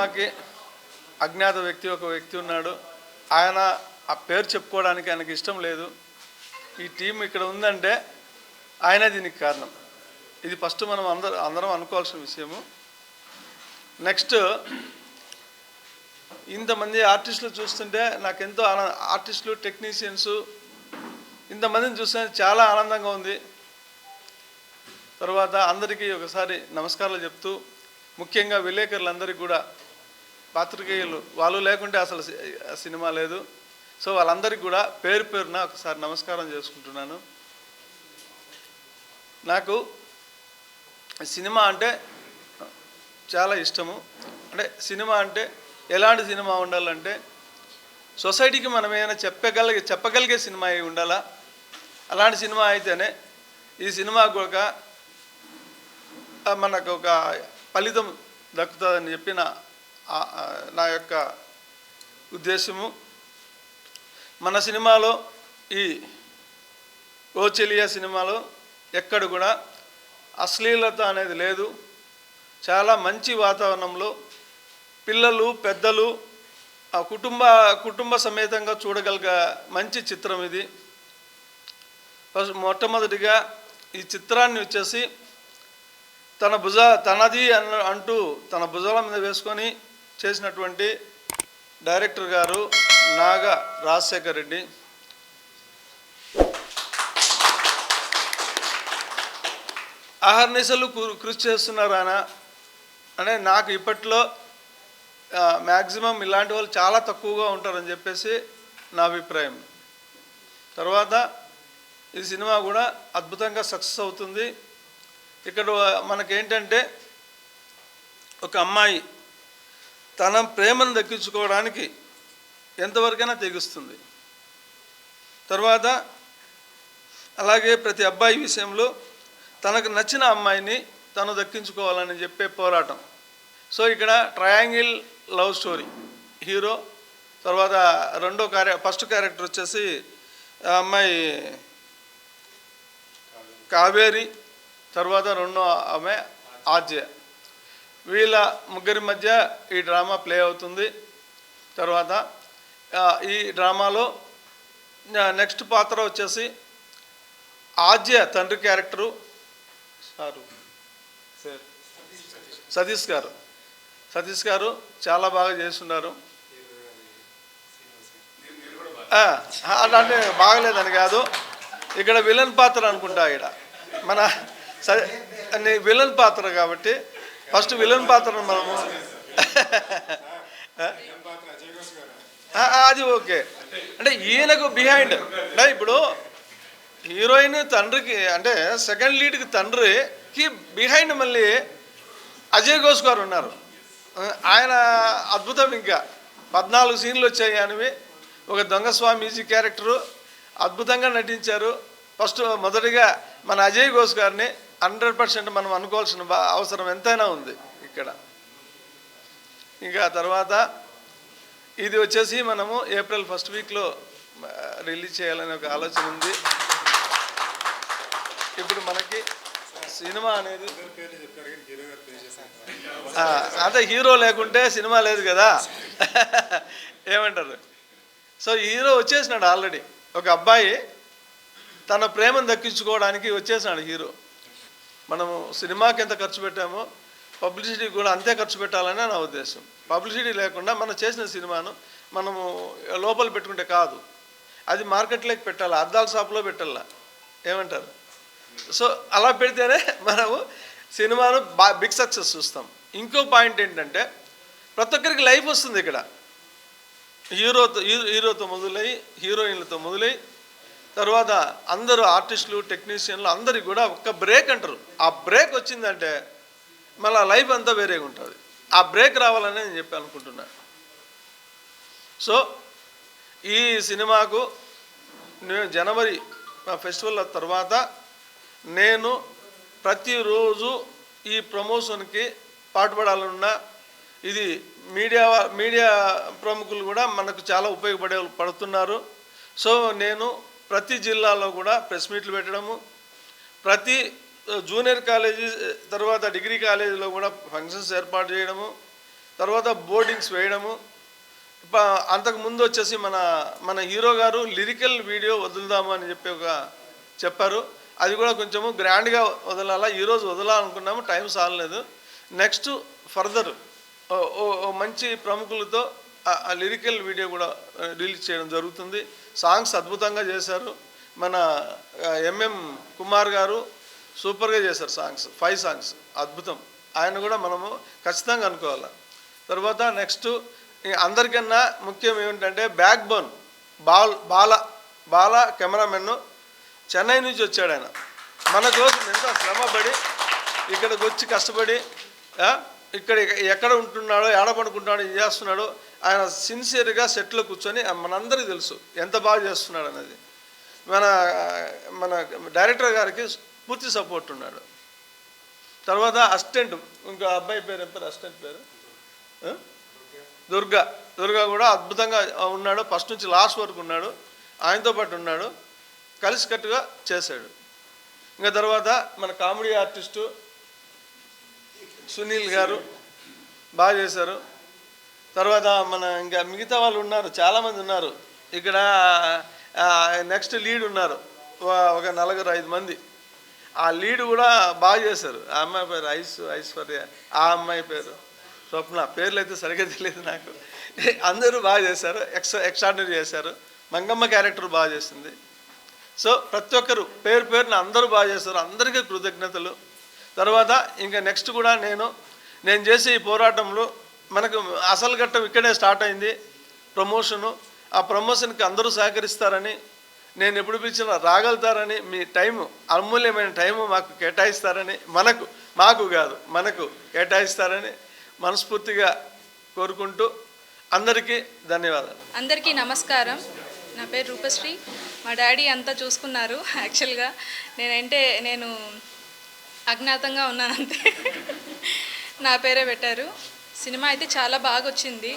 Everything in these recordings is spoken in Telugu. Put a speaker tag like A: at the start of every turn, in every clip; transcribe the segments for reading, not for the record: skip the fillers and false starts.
A: సినిమాకి అజ్ఞాత వ్యక్తి ఒక వ్యక్తి ఉన్నాడు. ఆయన ఆ పేరు చెప్పుకోవడానికి ఆయనకి ఇష్టం లేదు. ఈ టీం ఇక్కడ ఉందంటే ఆయనే దీనికి కారణం. ఇది ఫస్ట్ మనం అందరం అనుకోవాల్సిన విషయము. నెక్స్ట్, ఇంతమంది ఆర్టిస్టులు చూస్తుంటే నాకెంతో ఆర్టిస్టులు, టెక్నీషియన్స్ ఇంతమందిని చూస్తే చాలా ఆనందంగా ఉంది. తర్వాత అందరికీ ఒకసారి నమస్కారాలు చెప్తూ, ముఖ్యంగా విలేకరులందరికీ కూడా, పాత్రికేయులు వాళ్ళు లేకుంటే అసలు సినిమా లేదు. సో వాళ్ళందరికీ కూడా పేరు పేరున ఒకసారి నమస్కారం చేసుకుంటున్నాను. నాకు సినిమా అంటే చాలా ఇష్టము. అంటే సినిమా అంటే ఎలాంటి సినిమా ఉండాలంటే సొసైటీకి మనం ఏమైనా చెప్పగలిగే సినిమా అయి ఉండాలా. అలాంటి సినిమా అయితేనే ఈ సినిమాకు మనకు ఒక ఫలితం దక్కుతుందని చెప్పి నా యొక్క ఉద్దేశము. మన సినిమాలో ఈ ఓ చెలియా సినిమాలో ఎక్కడ కూడా అశ్లీలత అనేది లేదు. చాలా మంచి వాతావరణంలో పిల్లలు, పెద్దలు కుటుంబ సమేతంగా చూడగలిగే మంచి చిత్రం ఇది. మొట్టమొదటిగా ఈ చిత్రాన్ని వచ్చేసి తనది అంటూ తన భుజాల మీద వేసుకొని చేసినటువంటి డైరెక్టర్ గారు నాగా రాజశేఖర్ రెడ్డి. అహర్నిశలు కృషి చేస్తున్నారు ఆయన. అంటే నాకు ఇప్పట్లో మ్యాక్సిమం ఇలాంటి వాళ్ళు చాలా తక్కువగా ఉంటారని చెప్పేసి నా అభిప్రాయం. తర్వాత ఈ సినిమా కూడా అద్భుతంగా సక్సెస్ అవుతుంది. ఇక్కడ మనకేంటంటే ఒక అమ్మాయి తన ప్రేమను దక్కించుకోవడానికి ఎంతవరకైనా తెగిస్తుంది. తర్వాత అలాగే ప్రతి అబ్బాయి విషయంలో తనకు నచ్చిన అమ్మాయిని తను దక్కించుకోవాలని చెప్పే పోరాటం. సో ఇక్కడ ట్రయాంగిల్ లవ్ స్టోరీ. హీరో, తర్వాత ఫస్ట్ క్యారెక్టర్ వచ్చేసి అమ్మాయి కావేరి, తర్వాత రెండో ఆమె ఆర్జే. వీళ్ళ ముగ్గురి మధ్య ఈ డ్రామా ప్లే అవుతుంది. తర్వాత ఈ డ్రామాలో నెక్స్ట్ పాత్ర వచ్చేసి ఆర్జే తండ్రి క్యారెక్టరు సతీష్ గారు చాలా బాగా చేస్తున్నారు. అంటే బాగలేదని కాదు, ఇక్కడ విలన్ పాత్ర అనుకుంటా. ఇక్కడ మన విలన్ పాత్ర కాబట్టి ఫస్ట్ విలన్ పాత్రను మనము అది ఓకే. అంటే ఈయనకు బిహైండ్ అంటే ఇప్పుడు హీరోయిన్ తండ్రికి అంటే సెకండ్ లీడ్కి తండ్రికి బిహైండ్ మళ్ళీ అజయ్ ఘోష్ గారు ఉన్నారు. ఆయన అద్భుతం. ఇంకా 14 సీన్లు వచ్చాయి ఆయనవి. ఒక దొంగ స్వామీజీ క్యారెక్టరు అద్భుతంగా నటించారు. మొదటిగా మన అజయ్ ఘోష్ గారిని 100% మనం అనుకోవాల్సిన అవసరం ఎంతైనా ఉంది ఇక్కడ. ఇంకా తర్వాత ఇది వచ్చేసి మనము ఏప్రిల్ 1st వీక్లో రిలీజ్ చేయాలనే ఒక ఆలోచన ఉంది. ఇప్పుడు మనకి సినిమా అనేది అదే హీరో లేకుంటే సినిమా లేదు కదా, ఏమంటారు? సో హీరో వచ్చేసినాడు ఆల్రెడీ. ఒక అబ్బాయి తన ప్రేమను దక్కించుకోవడానికి వచ్చేసినాడు హీరో. మనము సినిమాకి ఎంత ఖర్చు పెట్టామో పబ్లిసిటీ కూడా అంతే ఖర్చు పెట్టాలనే నా ఉద్దేశం. పబ్లిసిటీ లేకుండా మనం చేసిన సినిమాను మనము లోపల పెట్టుకుంటే కాదు, అది మార్కెట్లోకి పెట్టాలి, అద్దాల షాపులో పెట్టాల. ఏమంటారు? సో అలా పెడితేనే మనము సినిమాను బిగ్ సక్సెస్ చూస్తాం. ఇంకో పాయింట్ ఏంటంటే ప్రతి ఒక్కరికి లైఫ్ వస్తుంది ఇక్కడ. హీరోతో మొదలై హీరోయిన్లతో మొదలై తర్వాత అందరూ ఆర్టిస్టులు, టెక్నీషియన్లు అందరికి కూడా ఒక్క బ్రేక్ అంటారు. ఆ బ్రేక్ వచ్చిందంటే మళ్ళీ లైఫ్ అంతా వేరేగా ఉంటుంది. ఆ బ్రేక్ రావాలని నేను చెప్పి అనుకుంటున్నాను. సో ఈ సినిమాకు నేను జనవరి ఫెస్టివల్ తర్వాత నేను ప్రతిరోజు ఈ ప్రమోషన్కి పాటుపడాలన్నా ఇది మీడియా ప్రముఖులు కూడా మనకు చాలా పడుతున్నారు. సో నేను ప్రతి జిల్లాలో కూడా ప్రెస్ మీట్లు పెట్టడము, ప్రతి జూనియర్ కాలేజీ తర్వాత డిగ్రీ కాలేజీలో కూడా ఫంక్షన్స్ ఏర్పాటు చేయడము, తర్వాత బోర్డింగ్స్ వేయడము. అంతకుముందు వచ్చేసి మన మన హీరో గారు లిరికల్ వీడియో వదులుదాము అని చెప్పి చెప్పారు. అది కూడా కొంచెము గ్రాండ్గా వదలాలా, ఈరోజు వదలాలనుకున్నాము, టైం సాలలేదు. నెక్స్ట్ ఫర్దర్ మంచి ప్రముఖులతో ఆ లిరికల్ వీడియో కూడా రిలీజ్ చేయడం జరుగుతుంది. సాంగ్స్ అద్భుతంగా చేశారు. మన ఎంఎం కుమార్ గారు సూపర్గా చేశారు సాంగ్స్, 5 సాంగ్స్ అద్భుతం. ఆయన కూడా మనము ఖచ్చితంగా అనుకోవాలి. తర్వాత నెక్స్ట్ అందరికన్నా ముఖ్యం ఏమిటంటే బ్యాక్ బోన్ బాల కెమెరామెన్ చెన్నై నుంచి వచ్చాడు. ఆయన మన కోసం ఎంత శ్రమపడి ఇక్కడికి వచ్చి కష్టపడి ఇక్కడ ఎక్కడ ఉంటున్నాడో, ఏడ పడుకుంటున్నాడో, ఏం చేస్తున్నాడో ఆయన సిన్సియర్గా సెట్లో కూర్చొని మనందరికీ తెలుసు ఎంత బాగా చేస్తున్నాడు అనేది. మన మన డైరెక్టర్ గారికి పూర్తి సపోర్ట్ ఉన్నాడు. తర్వాత అసిస్టెంట్, ఇంకో అబ్బాయి పేరు ఏం పేరు, అసిస్టెంట్ పేరు దుర్గా కూడా అద్భుతంగా ఉన్నాడు. ఫస్ట్ నుంచి లాస్ట్ వరకు ఉన్నాడు, ఆయనతో పాటు ఉన్నాడు, కలిసికట్టుగా చేశాడు. ఇంకా తర్వాత మన కామెడీ ఆర్టిస్టు సునీల్ గారు బాగా చేశారు. తర్వాత మన ఇంకా మిగతా వాళ్ళు ఉన్నారు, చాలామంది ఉన్నారు ఇక్కడ. నెక్స్ట్ లీడ్ ఉన్నారు ఒక 4-5 మంది. ఆ లీడ్ కూడా బాగా చేశారు. ఆ అమ్మాయి పేరు ఐశ్వర్య, ఆ అమ్మాయి పేరు స్వప్న, పేర్లు అయితే సరిగ్గా తెలియదు నాకు. అందరూ బాగా చేశారు, ఎక్స్ట్రాడినరీ చేశారు. మంగమ్మ క్యారెక్టర్ బాగా చేసింది. సో ప్రతి ఒక్కరు పేరున అందరూ బాగా చేస్తారు, అందరికీ కృతజ్ఞతలు. తర్వాత ఇంకా నెక్స్ట్ కూడా నేను చేసే ఈ పోరాటంలో మనకు అసలు ఘట్టం ఇక్కడే స్టార్ట్ అయింది, ప్రమోషను. ఆ ప్రమోషన్కి అందరూ సహకరిస్తారని, నేను ఎప్పుడు పిలిచినా రాగలుగుతారని, మీ టైము అమూల్యమైన టైము మాకు కేటాయిస్తారని, మాకు కాదు మనకు కేటాయిస్తారని మనస్ఫూర్తిగా కోరుకుంటూ అందరికీ ధన్యవాదాలు.
B: అందరికీ నమస్కారం. నా పేరు రూపశ్రీ. మా డాడీ అంతా చూసుకున్నారు. యాక్చువల్గా నేను అజ్ఞాతంగా ఉన్నానంతే. నా పేరే పెట్టారు. సినిమా అయితే చాలా బాగా వచ్చింది.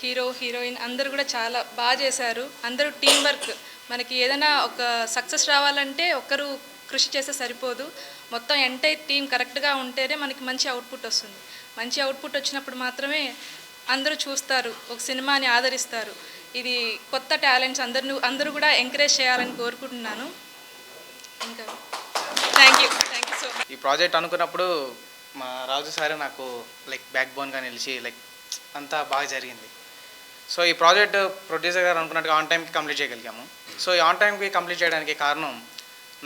B: హీరో హీరోయిన్ అందరూ కూడా చాలా బాగా చేశారు. అందరూ టీం వర్క్. మనకి ఏదైనా ఒక సక్సెస్ రావాలంటే ఒక్కరు కృషి చేస్తే సరిపోదు, మొత్తం ఎంటైర్ టీం కరెక్ట్గా ఉంటేనే మనకి మంచి అవుట్పుట్ వస్తుంది. మంచి అవుట్పుట్ వచ్చినప్పుడు మాత్రమే అందరూ చూస్తారు, ఒక సినిమాని ఆదరిస్తారు. ఇది కొత్త టాలెంట్స్ అందరూ కూడా ఎంకరేజ్ చేయాలని కోరుకుంటున్నాను. ఇంకా థ్యాంక్ యూ సో మచ్.
C: ఈ ప్రాజెక్ట్ అనుకున్నప్పుడు మా రాజు సార్ నాకు బ్యాక్ బోన్గా నిలిచి అంతా బాగా జరిగింది. సో ఈ ప్రాజెక్ట్ ప్రొడ్యూసర్ గారు అనుకున్నట్టుగా ఆన్ టైంకి కంప్లీట్ చేయగలిగాము. సో ఈ ఆన్ టైంకి కంప్లీట్ చేయడానికి కారణం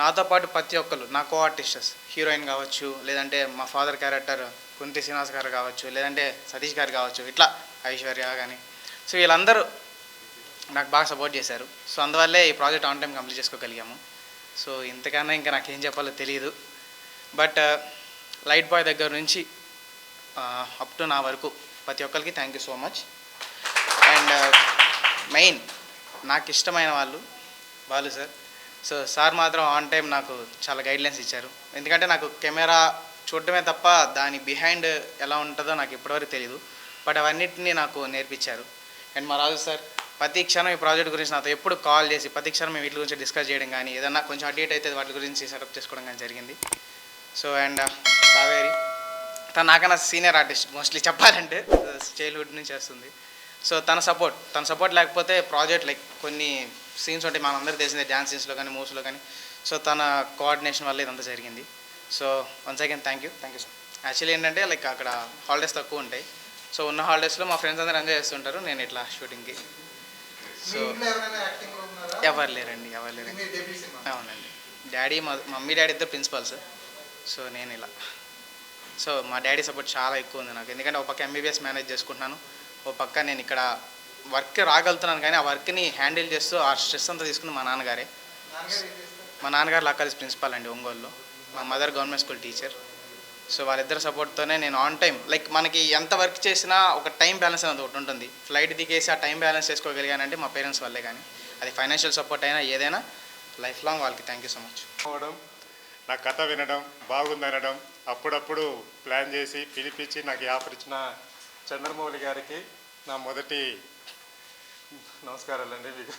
C: నాతో పాటు ప్రతి ఒక్కరు, నా కో ఆర్టిస్టర్స్, హీరోయిన్ కావచ్చు, లేదంటే మా ఫాదర్ క్యారెక్టర్ కుంతి శ్రీనివాస్ గారు కావచ్చు, లేదంటే సతీష్ గారు కావచ్చు, ఇట్లా ఐశ్వర్య కానీ. సో వీళ్ళందరూ నాకు బాగా సపోర్ట్ చేశారు. సో అందువల్లే ఈ ప్రాజెక్ట్ ఆన్ టైం కంప్లీట్ చేసుకోగలిగాము. సో ఇంతకన్నా ఇంకా నాకేం చెప్పాలో తెలియదు. బట్ లైట్ బాయ్ దగ్గర నుంచి అప్ టు నా వరకు ప్రతి ఒక్కరికి thank you so much. And main నాకు ఇష్టమైన వాళ్ళు సార్. సో సార్ మాత్రం ఆన్ టైం నాకు చాలా గైడ్లైన్స్ ఇచ్చారు. ఎందుకంటే నాకు కెమెరా చూడటమే తప్ప దాని బిహైండ్ ఎలా ఉంటుందో నాకు ఇప్పటివరకు తెలియదు. బట్ అవన్నిటిని నాకు నేర్పించారు. అండ్ మా రాజు సార్ ప్రతి క్షణం ఈ ప్రాజెక్ట్ గురించి నాతో ఎప్పుడు కాల్ చేసి ప్రతి క్షణం మేము వీటి గురించి డిస్కస్ చేయడం కానీ, ఏదన్నా కొంచెం అటు అయితే వాటి గురించి సెటప్ చేసుకోవడం కానీ జరిగింది. సో అండ్ కావేరి తను నాకన్నా సీనియర్ ఆర్టిస్ట్, మోస్ట్లీ చెప్పాలంటే చైల్డ్హుడ్ నుంచి చేస్తుంది. సో తన సపోర్ట్ లేకపోతే ప్రాజెక్ట్ కొన్ని సీన్స్ ఉంటాయి మనందరికీ తెలిసిందే, డ్యాన్స్ సీన్స్లో కానీ, మూవ్స్లో కానీ. సో తన కోఆర్డినేషన్ వల్ల ఇదంతా జరిగింది. So once again thank you so. Actually ఏంటంటే అక్కడ హాలిడేస్ తక్కువ ఉంటాయి. సో ఉన్న హాలిడేస్లో మా ఫ్రెండ్స్ అందరూ ఎంజాయ్ చేస్తుంటారు, నేను ఇట్లా షూటింగ్కి. సో ఎవరు లేరండి. అవునండి, డాడీ మమ్మీ డాడీ ఇద్దరు ప్రిన్సిపల్స్. సో నేను ఇలా. సో మా డాడీ సపోర్ట్ చాలా ఎక్కువ ఉంది నాకు. ఎందుకంటే ఒక పక్క ఎంబీబీఎస్ మేనేజ్ చేసుకుంటున్నాను, ఒక పక్క నేను ఇక్కడ వర్క్ రాగలుగుతున్నాను. కానీ ఆ వర్క్ని హ్యాండిల్ చేస్తూ ఆ స్ట్రెస్ అంతా తీసుకుని మా నాన్నగారు లా కాలేజ్ ప్రిన్సిపాల్ అండి ఒంగోలులో. మా mother government school teacher. So వాళ్ళిద్దరు సపోర్ట్తోనే నేను ఆన్ టైం మనకి ఎంత వర్క్ చేసినా ఒక టైం బ్యాలెన్స్ అనేది ఒకటి ఉంటుంది. ఫ్లైట్ దిగేసి ఆ టైం బ్యాలెన్స్ చేసుకోగలిగానంటే మా పేరెంట్స్ వల్లే. కానీ అది ఫైనాన్షియల్ సపోర్ట్ అయినా ఏదైనా లైఫ్ లాంగ్ వాళ్ళకి థ్యాంక్ యూ సో మచ్.
D: నా కథ వినడం, బాగుందనడం, అప్పుడప్పుడు ప్లాన్ చేసి పిలిపించి నాకు ఆఫర్ ఇచ్చిన చంద్రమౌళి గారికి నా మొదటి నమస్కారాలండి మీకు.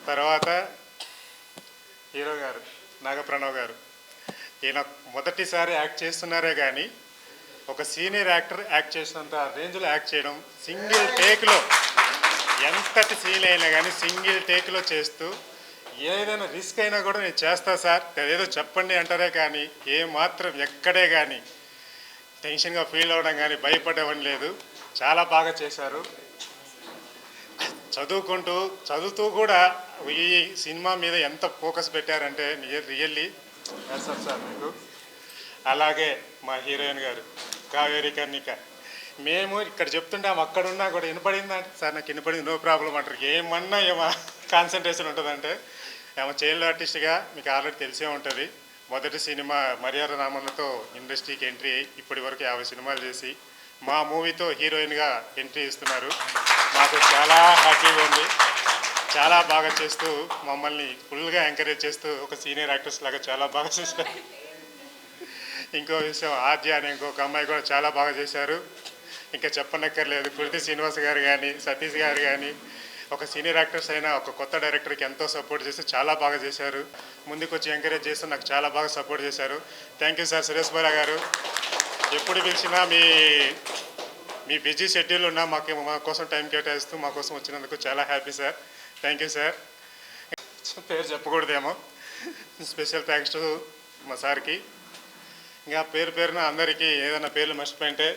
D: తర్వాత హీరో గారు నాగప్రణవ్ గారు, ఈయన మొదటిసారి యాక్ట్ చేస్తున్నారే కానీ ఒక సీనియర్ యాక్టర్ యాక్ట్ చేసినంత రేంజ్లో యాక్ట్ చేయడం, సింగిల్ టేక్లో ఎంతటి సీన్ అయినా కానీ సింగిల్ టేక్లో చేస్తూ, ఏదైనా రిస్క్ అయినా కూడా నేను చేస్తా సార్ ఏదో చెప్పండి అంటారే కానీ మాత్రం ఎక్కడే కానీ టెన్షన్గా ఫీల్ అవ్వడం కానీ భయపడడం లేదు. చాలా బాగా చేశారు. చదువుతూ కూడా ఈ సినిమా మీద ఎంత ఫోకస్ పెట్టారంటే రియల్లీ సార్ మీకు. అలాగే మా హీరోయిన్ గారు కావేరి కర్ణిక, మేము ఇక్కడ చెప్తుంటాం అక్కడున్నా కూడా వినపడిందా సార్, నాకు వినపడింది, నో ప్రాబ్లం అంటారు. ఏమన్నా కాన్సన్ట్రేషన్ ఉంటుందంటే చైల్డ్ ఆర్టిస్ట్గా మీకు ఆల్రెడీ తెలిసే ఉంటుంది. మొదటి సినిమా మర్యాద రామన్నతో ఇండస్ట్రీకి ఎంట్రీ అయ్యి ఇప్పటి వరకు 50 సినిమాలు చేసి మా మూవీతో హీరోయిన్గా ఎంట్రీ ఇస్తున్నారు. మాకు చాలా హ్యాపీగా ఉంది. చాలా బాగా చేస్తూ మమ్మల్ని ఫుల్గా ఎంకరేజ్ చేస్తూ ఒక సీనియర్ యాక్టర్స్ లాగా చాలా బాగా చేశారు. ఇంకో విషయం, ఆద్య అనే ఇంకొక అమ్మాయి కూడా చాలా బాగా చేశారు. ఇంకా చెప్పనక్కర్లేదు. కృతి శ్రీనివాస్ గారు కానీ సతీష్ గారు కానీ ఒక సీనియర్ యాక్టర్స్ అయినా ఒక కొత్త డైరెక్టర్కి ఎంతో సపోర్ట్ చేస్తూ చాలా బాగా చేశారు. ముందుకు వచ్చి ఎంకరేజ్ చేస్తూ నాకు చాలా బాగా సపోర్ట్ చేశారు. Thank you sir. Suresh Bala గారు, ఎప్పుడు పిలిచినా మీ బిజీ షెడ్యూల్ ఉన్నా మా కోసం టైం కేటాయిస్తూ మా కోసం వచ్చినందుకు చాలా happy sir. Thank you sir. పేరు చెప్పకూడదేమో. స్పెషల్ థ్యాంక్స్ టు మా సార్కి. ఇంకా పేరున అందరికీ ఏదైనా పేర్లు మర్చిపోయింటే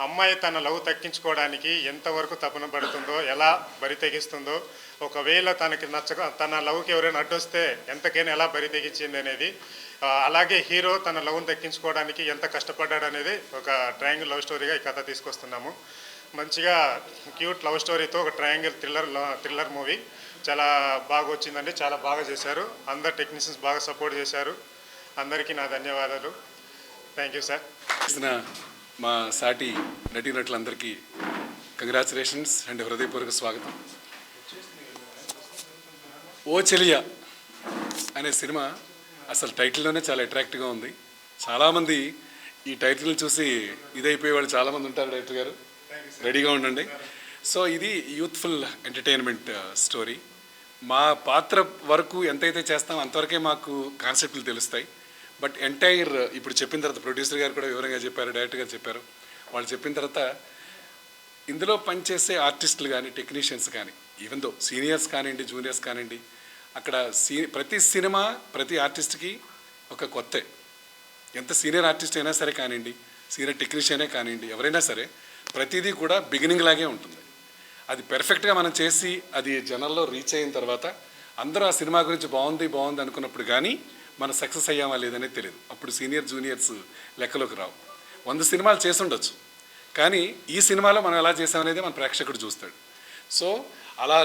D: అమ్మాయి తన లవ్ తగ్గించుకోవడానికి ఎంతవరకు తపన పడుతుందో, ఎలా బరి తెగిస్తుందో, ఒకవేళ తనకి నచ్చక తన లవ్కి ఎవరైనా అడ్డొస్తే ఎంతకైనా ఎలా బరి తెగించింది అనేది, అలాగే హీరో తన లవ్ని దక్కించుకోవడానికి ఎంత కష్టపడ్డాడు అనేది ఒక ట్రయాంగిల్ లవ్ స్టోరీగా ఈ కథ తీసుకొస్తున్నాము. మంచిగా క్యూట్ లవ్ స్టోరీతో ఒక ట్రయాంగిల్ థ్రిల్లర్ మూవీ చాలా బాగా వచ్చిందండి. చాలా బాగా చేశారు. అందరు టెక్నీషియన్స్ బాగా సపోర్ట్ చేశారు. అందరికీ నా ధన్యవాదాలు. Thank you sir.
E: మా సాటి నటీనటులందరికీ కంగ్రాచులేషన్స్ అండ్ హృదయపూర్వక స్వాగతం. ఓ చెలియా అనే సినిమా అసలు టైటిల్లోనే చాలా అట్రాక్టివ్గా ఉంది. చాలామంది ఈ టైటిల్ చూసి ఇదైపోయే వాళ్ళు చాలామంది ఉంటారు. డైరెక్టర్ గారు రెడీగా ఉండండి. సో ఇది యూత్ఫుల్ ఎంటర్టైన్మెంట్ స్టోరీ. మా పాత్ర వరకు ఎంతైతే చేస్తామో అంతవరకే మాకు కాన్సెప్ట్లు తెలుస్తాయి. బట్ ఎంటైర్ ఇప్పుడు చెప్పిన తర్వాత ప్రొడ్యూసర్ గారు కూడా వివరంగా చెప్పారు, డైరెక్టర్ గారు చెప్పారు. వాళ్ళు చెప్పిన తర్వాత ఇందులో పనిచేసే ఆర్టిస్టులు కానీ టెక్నీషియన్స్ కానీ, ఈవెన్ దో సీనియర్స్ కానివ్వండి జూనియర్స్ కానివ్వండి, అక్కడ ప్రతి సినిమా ప్రతి ఆర్టిస్ట్కి ఒక కొత్త, ఎంత సీనియర్ ఆర్టిస్ట్ అయినా సరే కానివ్వండి, సీనియర్ టెక్నీషియనే కానివ్వండి, ఎవరైనా సరే ప్రతిదీ కూడా బిగినింగ్ లాగే ఉంటుంది. అది పెర్ఫెక్ట్గా మనం చేసి అది జనాల్లో రీచ్ అయిన తర్వాత అందరూ ఆ సినిమా గురించి బాగుంది అనుకున్నప్పుడు కానీ మనం సక్సెస్ అయ్యామా లేదనేది తెలియదు. అప్పుడు సీనియర్ జూనియర్స్ లెక్కలోకి రావు. 100 సినిమాలు చేసి ఉండొచ్చు, కానీ ఈ సినిమాలో మనం ఎలా చేసామనేది మన ప్రేక్షకుడు చూస్తాడు. సో అలా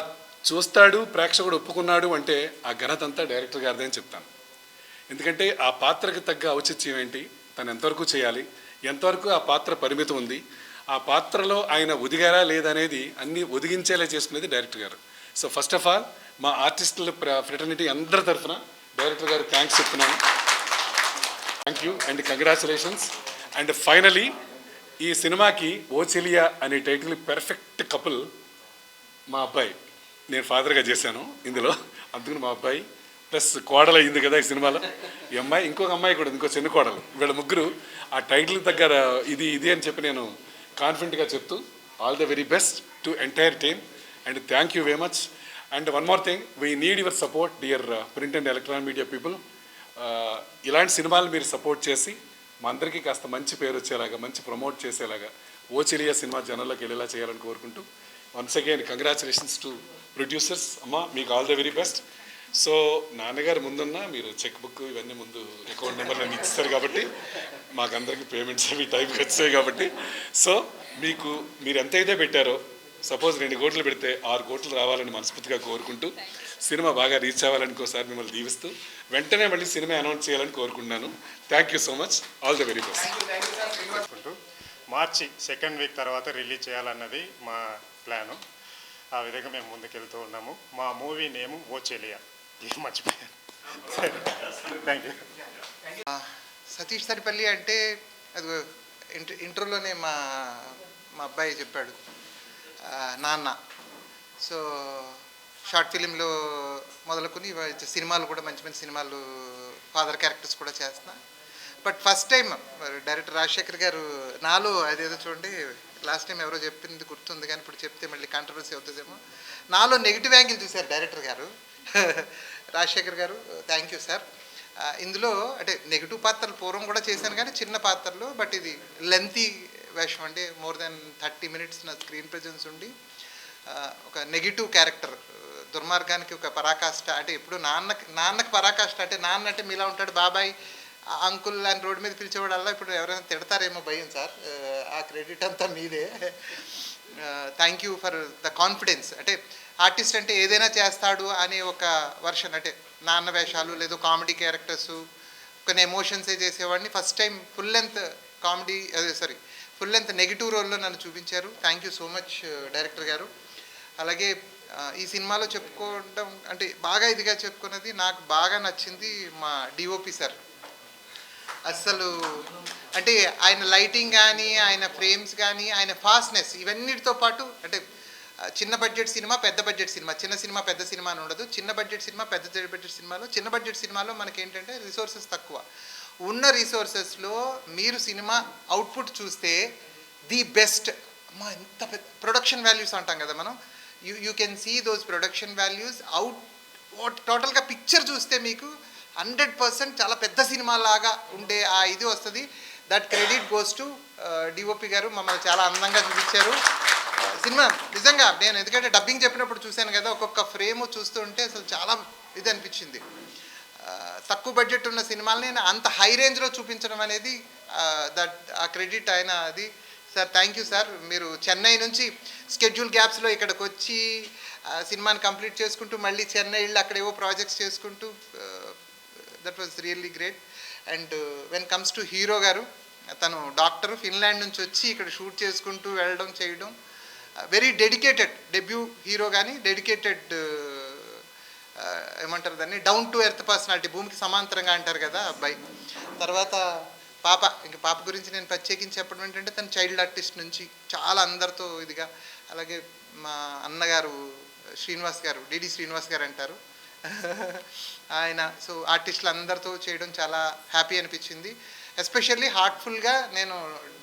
E: చూస్తాడు, ప్రేక్షకుడు ఒప్పుకున్నాడు అంటే ఆ ఘనత అంతా డైరెక్టర్ గారిదే అని చెప్తాను. ఎందుకంటే ఆ పాత్రకి తగ్గ ఔచిత్యం ఏంటి, తను ఎంతవరకు చేయాలి, ఎంతవరకు ఆ పాత్ర పరిమితం ఉంది, ఆ పాత్రలో ఆయన ఒదిగారా లేదనేది అన్నీ ఒదిగించేలా చేసుకునేది డైరెక్టర్ గారు. సో ఫస్ట్ ఆఫ్ ఆల్ మా ఆర్టిస్టుల ఫ్రెటర్నిటీ అందరి తరఫున డైరెక్టర్ గారు థ్యాంక్స్ చెప్తున్నాను. Thank you and congratulations. And finally ఈ సినిమాకి ఓ చెలియా అనే టైటిల్ పెర్ఫెక్ట్ కపుల్ మా అబ్బాయి. నేను ఫాదర్గా చేశాను ఇందులో, అందుకని మా అబ్బాయి ప్లస్ కోడలు అయింది కదా ఈ సినిమాలో. ఈ అమ్మాయి, ఇంకొక అమ్మాయి కూడా, ఇంకో చిన్న కోడలు, వీళ్ళ ముగ్గురు ఆ టైటిల్ దగ్గర ఇది అని చెప్పి నేను కాన్ఫిడెంట్గా చెప్తూ all the very best to entire team and thank you very much. And one more thing, we need your support dear print and electronic media people. ఇలాంటి సినిమాలు మీరు సపోర్ట్ చేసి మా అందరికీ కాస్త మంచి పేరు వచ్చేలాగా, మంచి ప్రమోట్ చేసేలాగా ఓ చెలియా సినిమా జనాల్లోకి వెళ్ళేలా చేయాలని కోరుకుంటూ once again congratulations to producers. అమ్మా మీకు all the very best. So నాన్నగారు ముందున్న మీరు చెక్ బుక్ ఇవన్నీ ముందు అకౌంట్ నెంబర్ అన్నీ ఇస్తారు కాబట్టి మాకందరికీ పేమెంట్స్ అవి టైంకి వచ్చాయి కాబట్టి, సో మీరు ఎంతైతే పెట్టారో, సపోజ్ 2 కోట్లు పెడితే 6 కోట్లు రావాలని మనస్ఫూర్తిగా కోరుకుంటూ సినిమా బాగా రీచ్ అవ్వాలని ఇంకోసారి మిమ్మల్ని దీవిస్తూ వెంటనే మళ్ళీ సినిమా అనౌన్స్ చేయాలని కోరుకుంటున్నాను. Thank you so much. All the very best.
D: March 2nd week తర్వాత రిలీజ్ చేయాలన్నది మా ప్లాను. ఆ విధంగా మేము ముందుకెళ్తూ ఉన్నాము. మా మూవీ నేము ఓ చెలియా. ఏం మర్చిపోయాను. Thank you.
F: సతీష్ తరిపల్లి అంటే అది ఇంటర్లోనే మా అబ్బాయి చెప్పాడు, నాన్న. సో షార్ట్ ఫిలింలో మొదలుకొని సినిమాలు కూడా మంచి మంచి సినిమాలు ఫాదర్ క్యారెక్టర్స్ కూడా చేస్తున్నా. But first time director Rajasekhar గారు నాలో అదేదో చూడండి, లాస్ట్ టైం ఎవరో చెప్పింది గుర్తుంది కానీ ఇప్పుడు చెప్తే మళ్ళీ కాంట్రవర్సీ అవుతుందేమో, నాలో నెగిటివ్ యాంగిల్ చూశారు డైరెక్టర్ గారు. రాజశేఖర్ గారు థ్యాంక్ యూ సార్. ఇందులో అంటే నెగిటివ్ పాత్రలు పూర్వం కూడా చేశాను కానీ చిన్న పాత్రలు, బట్ ఇది లెంతీ వేషం అంటే మోర్ దెన్ 30 minutes నా స్క్రీన్ ప్రెజెన్స్ ఉండి ఒక నెగిటివ్ క్యారెక్టర్, దుర్మార్గానికి ఒక పరాకాష్ట. అంటే ఇప్పుడు నాన్నకి పరాకాష్ట అంటే నాన్న అంటే మీలా ఉంటాడు, బాబాయ్ అంకుల్ అని రోడ్డు మీద పిలిచేవాడల్లా ఇప్పుడు ఎవరైనా తిడతారేమో భయం సార్, ఆ క్రెడిట్ అంతా మీదే. Thank you for the confidence. అంటే ఆర్టిస్ట్ అంటే ఏదైనా చేస్తాడు అనే ఒక వర్షన్, అంటే నాన్న వేషాలు లేదు కామెడీ క్యారెక్టర్స్ కొన్ని ఎమోషన్సే చేసేవాడిని. First time full length comedy full length negative రోల్లో నన్ను చూపించారు. Thank you so much director గారు. అలాగే ఈ సినిమాలో చెప్పుకోవడం అంటే బాగా ఇదిగా చెప్పుకున్నది, నాకు బాగా నచ్చింది మా డిఓపి సార్. అస్సలు అంటే ఆయన లైటింగ్ కానీ ఆయన ఫ్రేమ్స్ కానీ ఆయన ఫాస్ట్నెస్ ఇవన్నిటితో పాటు అంటే చిన్న బడ్జెట్ సినిమా పెద్ద బడ్జెట్ సినిమా, చిన్న సినిమా పెద్ద సినిమా అని ఉండదు. చిన్న బడ్జెట్ సినిమా పెద్ద బడ్జెట్ సినిమాలో, చిన్న బడ్జెట్ సినిమాలో మనకి ఏంటంటే రిసోర్సెస్ తక్కువ. ఉన్న రిసోర్సెస్లో మీరు సినిమా అవుట్పుట్ చూస్తే ది బెస్ట్. అమ్మా ఎంత పెద్ద ప్రొడక్షన్ వాల్యూస్ అంటాం కదా మనం, you can see those production values out. టోటల్గా పిక్చర్ చూస్తే మీకు 100% చాలా పెద్ద సినిమా లాగా ఉండే ఆ ఇది వస్తుంది. That credit goes to DOP గారు. మమ్మల్ని చాలా అందంగా చూపించారు. సినిమా నిజంగా నేను ఎందుకంటే డబ్బింగ్ చెప్పినప్పుడు చూశాను కదా, ఒక్కొక్క ఫ్రేమ్ చూస్తుంటే అసలు చాలా ఇది అనిపించింది. తక్కువ బడ్జెట్ ఉన్న సినిమాలని అంత హై రేంజ్లో చూపించడం అనేది ఆ క్రెడిట్ ఆయన అది. Sir thank you sir. మీరు చెన్నై నుంచి స్కెడ్యూల్ గ్యాప్స్లో ఇక్కడికి వచ్చి సినిమాని కంప్లీట్ చేసుకుంటూ మళ్ళీ చెన్నై వెళ్ళి అక్కడ ఏవో ప్రాజెక్ట్స్ చేసుకుంటూ that was really great. And when comes to hero గారు, తను డాక్టర్ ఫిన్లాండ్ నుంచి వచ్చి ఇక్కడ షూట్ చేసుకుంటూ వెళ్ళడం చేయడం వెరీ డెడికేటెడ్. డెబ్యూ హీరో కానీ డెడికేటెడ్ ఏమంటారు దాన్ని, డౌన్ టు ఎర్త్ పర్సనాలిటీ, భూమికి సమాంతరంగా అంటారు కదా అబ్బాయి. తర్వాత పాప గురించి నేను ప్రత్యేకించి చెప్పడం ఏంటంటే తను చైల్డ్ ఆర్టిస్ట్ నుంచి చాలా అందరితో ఇదిగా. అలాగే మా అన్నగారు శ్రీనివాస్ గారు, డిడి శ్రీనివాస్ గారు అంటారు ఆయన. సో ఆర్టిస్టులు అందరితో చేయడం చాలా హ్యాపీ అనిపించింది. ఎస్పెషల్లీ హార్ట్ఫుల్గా నేను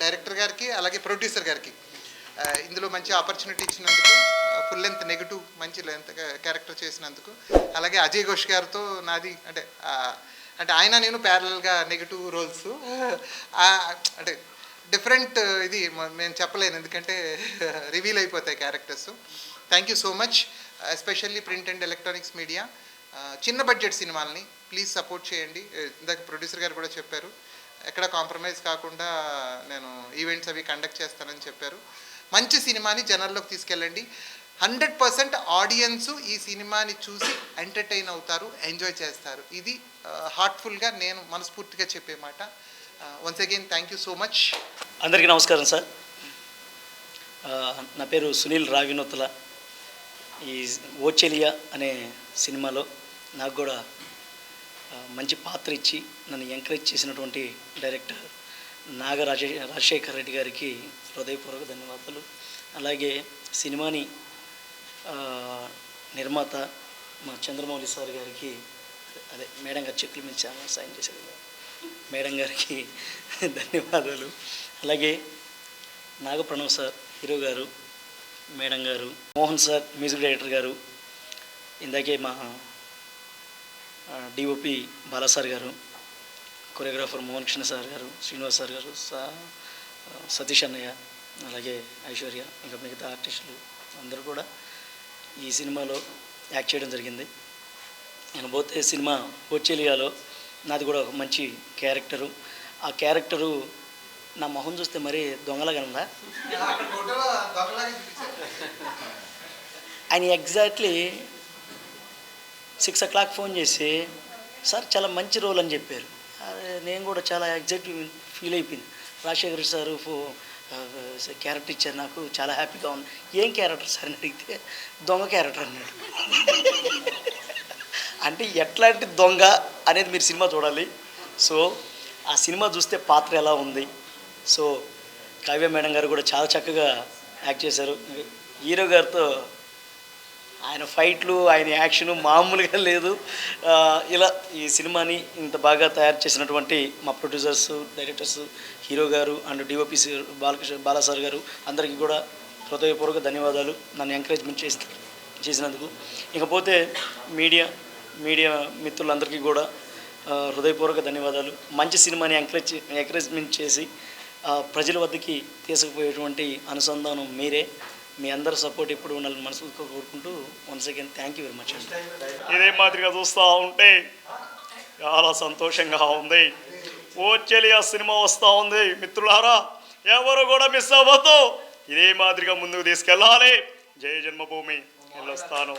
F: డైరెక్టర్ గారికి అలాగే ప్రొడ్యూసర్ గారికి ఇందులో మంచి ఆపర్చునిటీ ఇచ్చినందుకు, ఫుల్ లెంత్ నెగిటివ్ మంచి లెంత్ క్యారెక్టర్ చేసినందుకు, అలాగే అజయ్ ఘోష్ గారితో నాది అంటే ఆయన నేను ప్యారలల్గా నెగిటివ్ రోల్స్ అంటే డిఫరెంట్ ఇది నేను చెప్పలేను ఎందుకంటే రివీల్ అయిపోతాయి characters. Thank you so much. Especially print and electronics media చిన్న బడ్జెట్ సినిమాలని ప్లీజ్ సపోర్ట్ చేయండి. ఇందాక ప్రొడ్యూసర్ గారు కూడా చెప్పారు ఎక్కడ కాంప్రమైజ్ కాకుండా నేను ఈవెంట్స్ అవి కండక్ట్ చేస్తానని చెప్పారు. మంచి సినిమాని జనాల్లోకి తీసుకెళ్ళండి. 100% ఆడియన్స్ ఈ సినిమాని చూసి ఎంటర్టైన్ అవుతారు, ఎంజాయ్ చేస్తారు. ఇది హార్ట్ఫుల్గా నేను మనస్ఫూర్తిగా చెప్పే మాట. Once again thank you so much.
G: అందరికీ నమస్కారం సార్. నా పేరు సునీల్ రావినోతుల. ఈ ఓచెలియా అనే సినిమాలో నాకు కూడా మంచి పాత్ర ఇచ్చి నన్ను ఎంకరేజ్ చేసినటువంటి డైరెక్టర్ రాజశేఖర్ రెడ్డి గారికి హృదయపూర్వక ధన్యవాదాలు. అలాగే సినిమాని నిర్మాత మా చంద్రమౌళి సార్ గారికి, అదే మేడం గారు చెక్కుల మీద చాలా సాయం చేశారు, మేడం గారికి ధన్యవాదాలు. అలాగే నాగప్రణవ్ సార్ హీరో గారు, మేడం గారు, మోహన్ సార్ మ్యూజిక్ డైరెక్టర్ గారు, ఇందాకే మా డిఓపి బాలాసార్ గారు, కొరియోగ్రాఫర్ మోహన్ కృష్ణ సార్ గారు, శ్రీనివాస్ సార్ గారు, సతీష్ అన్నయ్య, అలాగే ఐశ్వర్య, ఇంకా మిగతా ఆర్టిస్టులు అందరూ కూడా ఈ సినిమాలో యాక్ట్ చేయడం జరిగింది. నేను పోతే సినిమా ఓచెలియాలో నాది కూడా ఒక మంచి క్యారెక్టరు. ఆ క్యారెక్టరు నా మొహం చూస్తే మరీ దొంగలాగా ఉందా, ఆయన ఎగ్జాక్ట్లీ 6 o'clock ఫోన్ చేసి సార్ చాలా మంచి రోల్ అని చెప్పారు. నేను కూడా చాలా ఎగ్జైట్ ఫీల్ అయిపోయింది. రాజశేఖర్ సారు క్యారెక్టర్ ఇచ్చారు, నాకు చాలా హ్యాపీగా ఉంది. ఏం క్యారెక్టర్ సార్ అని అడిగితే దొంగ క్యారెక్టర్ అన్నాడు. అంటే ఎట్లాంటి దొంగ అనేది మీరు సినిమా చూడాలి. సో ఆ సినిమా చూస్తే పాత్ర ఎలా ఉంది. సో కావ్య మేడం గారు కూడా చాలా చక్కగా యాక్ట్ చేశారు. హీరో గారితో ఆయన ఫైట్లు, ఆయన యాక్షను మామూలుగా లేదు. ఇలా ఈ సినిమాని ఇంత బాగా తయారు చేసినటువంటి మా ప్రొడ్యూసర్స్, డైరెక్టర్స్, హీరో గారు అండ్ డిఓపి బాలాసార్ గారు అందరికీ కూడా హృదయపూర్వక ధన్యవాదాలు నన్ను ఎంకరేజ్మెంట్ చేసినందుకు. ఇకపోతే మీడియా మిత్రులందరికీ కూడా హృదయపూర్వక ధన్యవాదాలు. మంచి సినిమాని ఎంకరేజ్మెంట్ చేసి ప్రజల వద్దకి తీసుకుపోయేటువంటి అనుసంధానం మీరే. మీ అందరి సపోర్ట్ ఎప్పుడు ఉండాలని మనసుతో కోరుకుంటూ once again thank you very much అండి.
H: ఇదే మాదిరిగా చూస్తూ ఉంటే చాలా సంతోషంగా ఉంది. ఓ చెలియా సినిమా వస్తూ ఉంది. మిత్రులారా, ఎవరు కూడా మిస్ అవ్వద్దు. ఇదే మాదిరిగా ముందుకు తీసుకెళ్ళాలి. జై జన్మభూమి. వెళ్ళొస్తాను.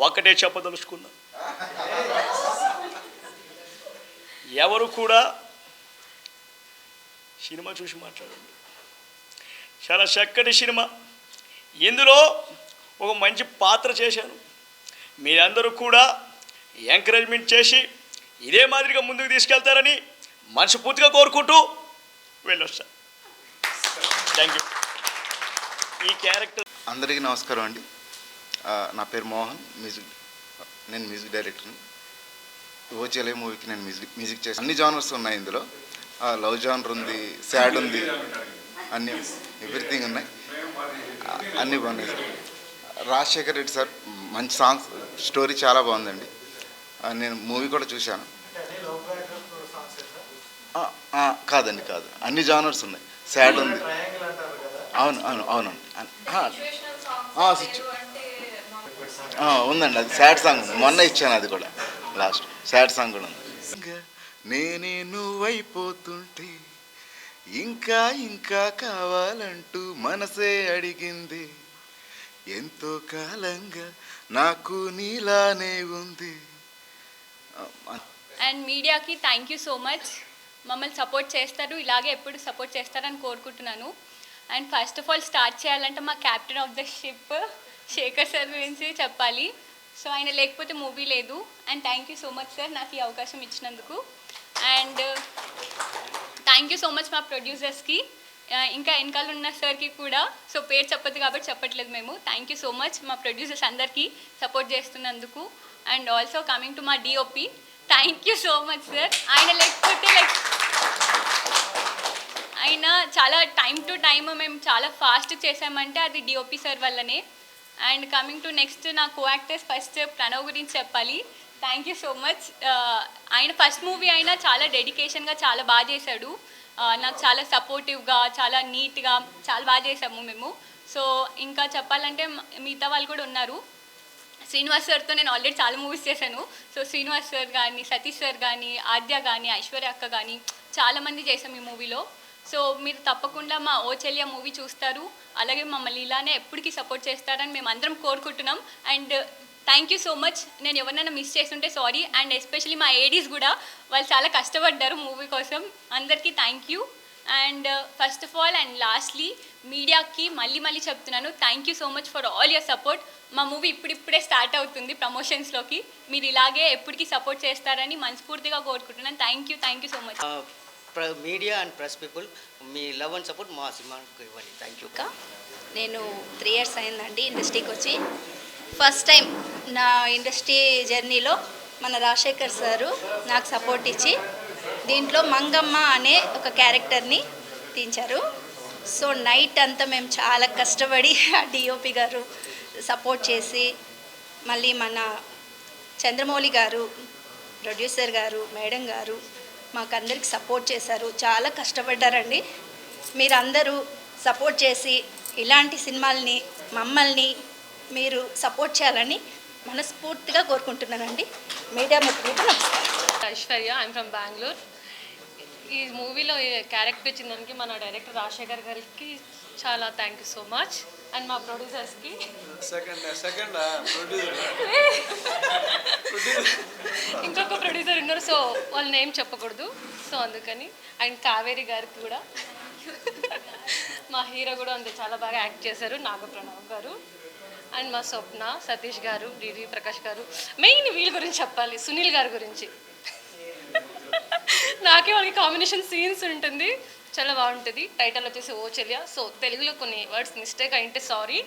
H: ఒకటే చెప్పదలుచుకున్నా, ఎవరు కూడా సినిమా చూసి మాట్లాడండి. చాలా చక్కటి సినిమా. ఇందులో ఒక మంచి పాత్ర చేశాను. మీరందరూ కూడా ఎంకరేజ్మెంట్ చేసి ఇదే మాదిరిగా ముందుకు తీసుకెళ్తారని మనస్ఫూర్తిగా కోరుకుంటూ వెళ్ళొస్తా. Thank you. ఈ క్యారెక్టర్
I: అందరికీ నమస్కారం అండి. నా పేరు మోహన్. నేను మ్యూజిక్ డైరెక్టర్ని. ఓచేలే మూవీకి నేను మ్యూజిక్ చేసి అన్ని జానర్స్ ఉన్నాయి ఇందులో. లవ్ జానర్ ఉంది, సాడ్ ఉంది, అన్ని ఎవ్రీథింగ్ ఉన్నాయి. అన్నీ బాగున్నాయి సార్. రాజశేఖర్ రెడ్డి సార్ మంచి సాంగ్స్, స్టోరీ చాలా బాగుందండి. నేను మూవీ కూడా చూశాను. కాదండి, కాదు, అన్ని జానర్స్ ఉన్నాయి. సాడ్ ఉంది. అవునండి. ఉందండి, అది సాడ్ సాంగ్ ఉంది. మొన్న ఇచ్చాను, అది కూడా లాస్ట్ సాడ్ సాంగ్ కూడా ఉంది. నేనే నువ్వైపోతుంటే ఇంకా ఇంకా కావాలంటూ మనసే అడిగింది. ఎంతో కాలంగా నాకు నీలానే ఉంది.
J: అండ్ మీడియాకి థ్యాంక్ యూ సో మచ్. మమ్మల్ని సపోర్ట్ చేస్తారు, ఇలాగే ఎప్పుడు సపోర్ట్ చేస్తారని కోరుకుంటున్నాను. And first of all start చేయాలంటే మా captain of the ship Shekhar sir గురించి చెప్పాలి. సో ఆయన లేకపోతే మూవీ లేదు. And thank you so much sir నాకు ఈ అవకాశం ఇచ్చినందుకు. And thank you so much మా ప్రొడ్యూసర్స్కి, ఇంకా వెనకాల ఉన్న సార్కి కూడా. సో పేరు చెప్పదు కాబట్టి చెప్పట్లేదు మేము. థ్యాంక్ యూ సో మచ్ మా ప్రొడ్యూసర్స్ అందరికీ సపోర్ట్ చేస్తున్నందుకు. అండ్ ఆల్సో కమింగ్ టు మా DOP, thank you so much sir. ఆయన లేకపోతే ఆయన చాలా టైం టు టైమ్ మేము చాలా ఫాస్ట్ చేసామంటే అది డిఓపి సార్ వల్లనే. అండ్ కమింగ్ టు నెక్స్ట్ నా కో యాక్టర్స్, ఫస్ట్ ప్రణవ్ గురించి చెప్పాలి. Thank you so much. ఆయన ఫస్ట్ మూవీ అయినా చాలా డెడికేషన్గా చాలా బాగా చేశాడు. నాకు చాలా సపోర్టివ్గా, చాలా నీట్గా చాలా బాగా చేసాము మేము. సో ఇంకా చెప్పాలంటే మిగతా వాళ్ళు కూడా ఉన్నారు. శ్రీనివాస్ సార్తో నేను ఆల్రెడీ చాలా మూవీస్ చేశాను. సో శ్రీనివాస్ సార్ కానీ, సతీష్ సార్ కానీ, ఆద్య కానీ, ఐశ్వర్య అక్క కానీ చాలామంది చేసాం ఈ మూవీలో. సో మీరు తప్పకుండా మా ఓ చెల్లియా మూవీ చూస్తారు, అలాగే మమ్మల్ని ఇలానే ఎప్పటికీ సపోర్ట్ చేస్తారని మేము అందరం కోరుకుంటున్నాం. And thank you so much. నేను ఎవరినైనా మిస్ చేస్తుంటే సారీ. అండ్ ఎస్పెషలీ మా ఏడీస్ కూడా, వాళ్ళు చాలా కష్టపడ్డారు మూవీ కోసం. అందరికీ thank you. And first of all and lastly మీడియాకి మళ్ళీ చెప్తున్నాను, thank you so much for all your support. మా మూవీ ఇప్పుడిప్పుడే స్టార్ట్ అవుతుంది ప్రమోషన్స్లోకి. మీరు ఇలాగే ఎప్పటికీ సపోర్ట్ చేస్తారని మనస్ఫూర్తిగా కోరుకుంటున్నాను. Thank you so much.
G: Media and press people, me love and support మా సినిమాకి ఇవ్వండి. Thank you.
K: నేను 3 years అయిందండి ఇండస్ట్రీకి వచ్చి. ఫస్ట్ టైం నా ఇండస్ట్రీ జర్నీలో మన రాజశేఖర్ సారు నాకు సపోర్ట్ ఇచ్చి దీంట్లో మంగమ్మ అనే ఒక క్యారెక్టర్ని తీయించారు. సో నైట్ అంతా మేము చాలా కష్టపడి ఆ డిఓపి గారు సపోర్ట్ చేసి, మళ్ళీ మన చంద్రమౌళి గారు, ప్రొడ్యూసర్ గారు, మేడం గారు మాకందరికి సపోర్ట్ చేశారు. చాలా కష్టపడ్డారండి. మీరందరూ సపోర్ట్ చేసి ఇలాంటి సినిమాల్ని మమ్మల్ని మీరు సపోర్ట్ చేయాలని మనస్ఫూర్తిగా కోరుకుంటున్నానండి. మీడియా మిత్రులకు నమస్కారం.
L: Aishwarya, I'm from Bengaluru. ఈ మూవీలో క్యారెక్టర్ ఇచ్చిందానికి మన డైరెక్టర్ రాజశేఖర్ గారికి చాలా thank you so much. And మా ప్రొడ్యూసర్స్కి ఇంకొక ప్రొడ్యూసర్ ఉన్నారు, సో వాళ్ళ నేమ్ చెప్పకూడదు, సో అందుకని. అండ్ కావేరి గారికి కూడా, మా హీరో కూడా అంతే చాలా బాగా యాక్ట్ చేశారు, నాగప్రణవ్ గారు. అండ్ మా స్వప్న, సతీష్ గారు, డిడి ప్రకాష్ గారు. మెయిన్ వీళ్ళ గురించి చెప్పాలి, సునీల్ గారి గురించి. నాకే వాళ్ళకి కాంబినేషన్ సీన్స్ ఉంటుంది, చాలా బాగుంటుంది. టైటిల్ వచ్చేసి ఓ చెలియా. సో తెలుగులో కొన్ని వర్డ్స్ మిస్టేక్ అయింటే సారీ.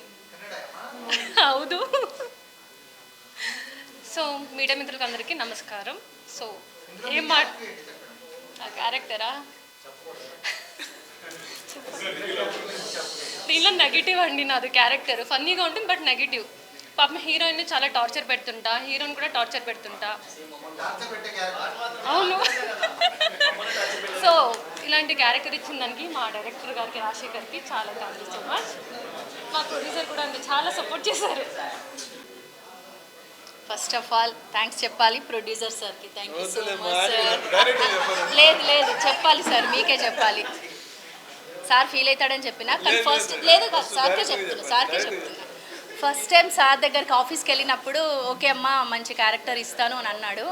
L: అవును. సో మీడియా మిత్రులకు అందరికీ నమస్కారం. సో ఏం మాట ఆ క్యారెక్టరా దీనిలో నెగిటివ్ అండి. నాది క్యారెక్టర్ ఫన్నీగా ఉంటుంది బట్ నెగిటివ్. పాపం హీరోయిన్ని చాలా టార్చర్ పెడుతుంటా, హీరోయిన్ కూడా టార్చర్ పెడుతుంటా. అవును. సో ఇలాంటి క్యారెక్టర్ ఇచ్చిన దానికి మా డైరెక్టర్ గారికి రాజశేఖర్కి చాలా థ్యాంక్ యూ సో మచ్. మా ప్రొడ్యూసర్ కూడా చాలా సపోర్ట్ చేశారు.
K: ఫస్ట్ ఆఫ్ ఆల్ థ్యాంక్స్ చెప్పాలి ప్రొడ్యూసర్ సార్కి. Thank you so much sir. లేదు లేదు చెప్పాలి సార్, మీకే చెప్పాలి. సార్ ఫీల్ అవుతాడని చెప్పిన కానీ ఫస్ట్ లేదు కాదు సార్కే చెప్తున్నా. ఫస్ట్ టైం సార్ దగ్గరికి ఆఫీస్కి వెళ్ళినప్పుడు ఓకే అమ్మా మంచి క్యారెక్టర్ ఇస్తాను అని అన్నాడు.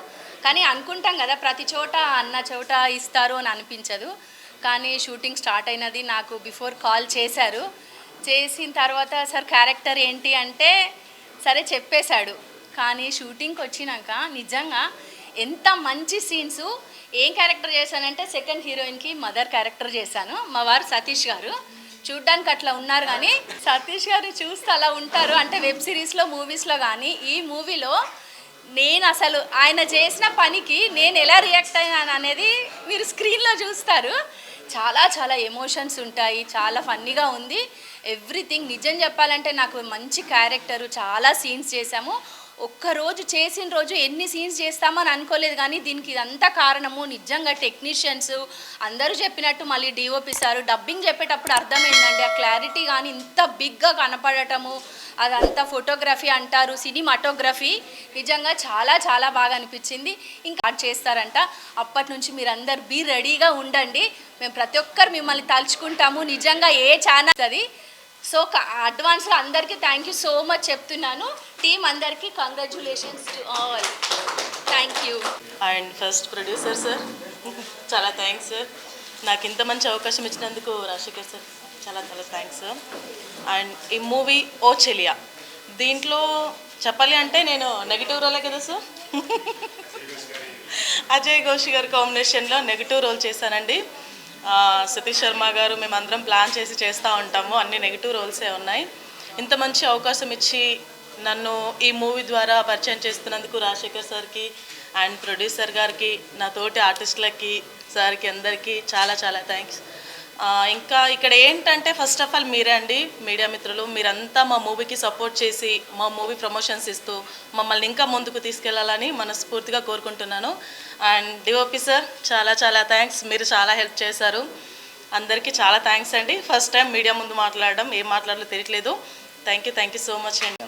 K: కానీ అనుకుంటాం కదా ప్రతి చోట అన్న చోట ఇస్తారు అని అనిపించదు. కానీ షూటింగ్ స్టార్ట్ అయినది నాకు బిఫోర్ కాల్ చేశారు. చేసిన తర్వాత సార్ క్యారెక్టర్ ఏంటి అంటే సరే చెప్పేశాడు. కానీ షూటింగ్కి వచ్చినాక నిజంగా ఎంత మంచి సీన్స్. ఏం క్యారెక్టర్ చేశానంటే సెకండ్ హీరోయిన్కి మదర్ క్యారెక్టర్ చేశాను. మా వారు సతీష్ గారు చూడ్డానికి అట్లా ఉన్నారు కానీ సతీష్ గారు చూస్తే అలా ఉంటారు అంటే వెబ్ సిరీస్లో మూవీస్లో. కానీ ఈ మూవీలో నేను అసలు ఆయన చేసిన పనికి నేను ఎలా రియాక్ట్ అయ్యాను అనేది మీరు స్క్రీన్లో చూస్తారు. చాలా చాలా ఎమోషన్స్ ఉంటాయి, చాలా ఫన్నీగా ఉంది ఎవ్రీథింగ్. నిజం చెప్పాలంటే నాకు మంచి క్యారెక్టరు, చాలా సీన్స్ చేశాము. ఒక్కరోజు చేసిన రోజు ఎన్ని సీన్స్ చేస్తామో అని అనుకోలేదు. కానీ దీనికి ఇదంతా కారణము నిజంగా టెక్నీషియన్స్ అందరూ చెప్పినట్టు మళ్ళీ డిఓపి సారు డబ్బింగ్ చెప్పేటప్పుడు అర్థమైందండి. ఆ క్లారిటీ కానీ ఇంత బిగ్గా కనపడటము, అదంతా ఫోటోగ్రఫీ అంటారు, సినిమాటోగ్రఫీ నిజంగా చాలా చాలా బాగా అనిపించింది. ఇంకా చేస్తారంట. అప్పటి నుంచి మీరు అందరు బీ రెడీగా ఉండండి. మేము ప్రతి ఒక్కరు మిమ్మల్ని తలుచుకుంటాము. నిజంగా ఏ ఛానల్ అది. సో అడ్వాన్స్లో అందరికీ థ్యాంక్ యూ సో మచ్ చెప్తున్నాను. టీం అందరికీ congratulations to all. Thank you.
M: And first producer sir చాలా థ్యాంక్స్ సార్. నాకు ఇంత మంచి అవకాశం ఇచ్చినందుకు రాజశేఖర్ సార్ చాలా చాలా థ్యాంక్స్ సార్. అండ్ ఈ మూవీ ఓ చెలియా దీంట్లో చెప్పాలి అంటే నేను నెగిటివ్ రోలే కదా సార్. అజయ్ ఘోష్ గారి కాంబినేషన్లో నెగిటివ్ రోల్ చేశానండి. సతీష్ శర్మ గారు మేమందరం ప్లాన్ చేసి చేస్తూ ఉంటాము. అన్ని నెగిటివ్ రోల్సే ఉన్నాయి. ఇంత మంచి అవకాశం ఇచ్చి నన్ను ఈ మూవీ ద్వారా పరిచయం చేస్తున్నందుకు రాజశేఖర్ సార్కి అండ్ ప్రొడ్యూసర్ గారికి, నా తోటి ఆర్టిస్టులకి, సార్కి అందరికీ చాలా చాలా థ్యాంక్స్. ఇంకా ఇక్కడ ఏంటంటే ఫస్ట్ ఆఫ్ ఆల్ మీరే అండి మీడియా మిత్రులు. మీరంతా మా మూవీకి సపోర్ట్ చేసి మా మూవీ ప్రమోషన్స్ ఇస్తూ మమ్మల్ని ఇంకా ముందుకు తీసుకెళ్లాలని మనస్ఫూర్తిగా కోరుకుంటున్నాను. అండ్ డిఓపి సార్ చాలా చాలా థ్యాంక్స్. మీరు చాలా హెల్ప్ చేశారు. అందరికీ చాలా థ్యాంక్స్ అండి. ఫస్ట్ టైం మీడియా ముందు మాట్లాడడం, ఏం మాట్లాడాలో తెలియట్లేదు. థ్యాంక్ యూ సో మచ్ అండి.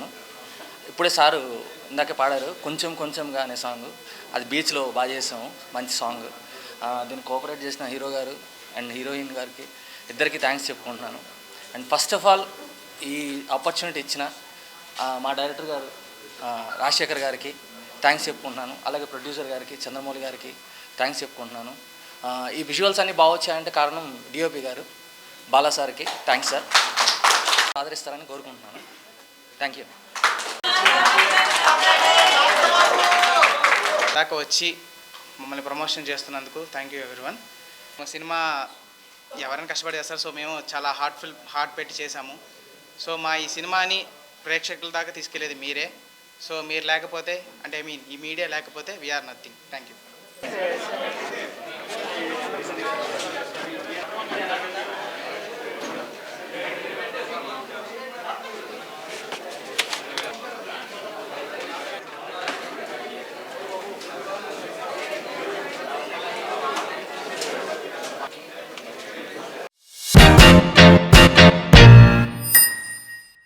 G: ఇప్పుడే సారు ఇందాక పాడారు కొంచెం కొంచెంగా అనే సాంగ్. అది బీచ్లో బాగా చేసాము, మంచి సాంగ్. దీన్ని కోఆపరేట్ చేసిన హీరో గారు అండ్ హీరోయిన్ గారికి ఇద్దరికి థ్యాంక్స్ చెప్పుకుంటున్నాను. అండ్ ఫస్ట్ ఆఫ్ ఆల్ ఈ ఆపర్చునిటీ ఇచ్చిన మా డైరెక్టర్ గారు రాజశేఖర్ గారికి థ్యాంక్స్ చెప్పుకుంటున్నాను. అలాగే ప్రొడ్యూసర్ గారికి చంద్రమౌళి గారికి థ్యాంక్స్ చెప్పుకుంటున్నాను. ఈ విజువల్స్ అన్నీ బాగా వచ్చాయంటే కారణం డిఓపి గారు బాలా సార్కి థ్యాంక్స్ సార్. ఆదరిస్తారని కోరుకుంటున్నాను. Thank you.
C: దాకా వచ్చి మమ్మల్ని ప్రమోషన్ చేస్తున్నందుకు థ్యాంక్ యూ ఎవ్రీవన్. మా సినిమా ఎవరైనా కష్టపడి చేస్తారు. సో మేము చాలా హార్ట్ పెట్టి చేశాము. సో మా ఈ సినిమాని ప్రేక్షకుల దాకా తీసుకెళ్ళేది మీరే. సో మీరు లేకపోతే అంటే ఈ మీడియా లేకపోతే వీఆర్ నథింగ్. Thank you.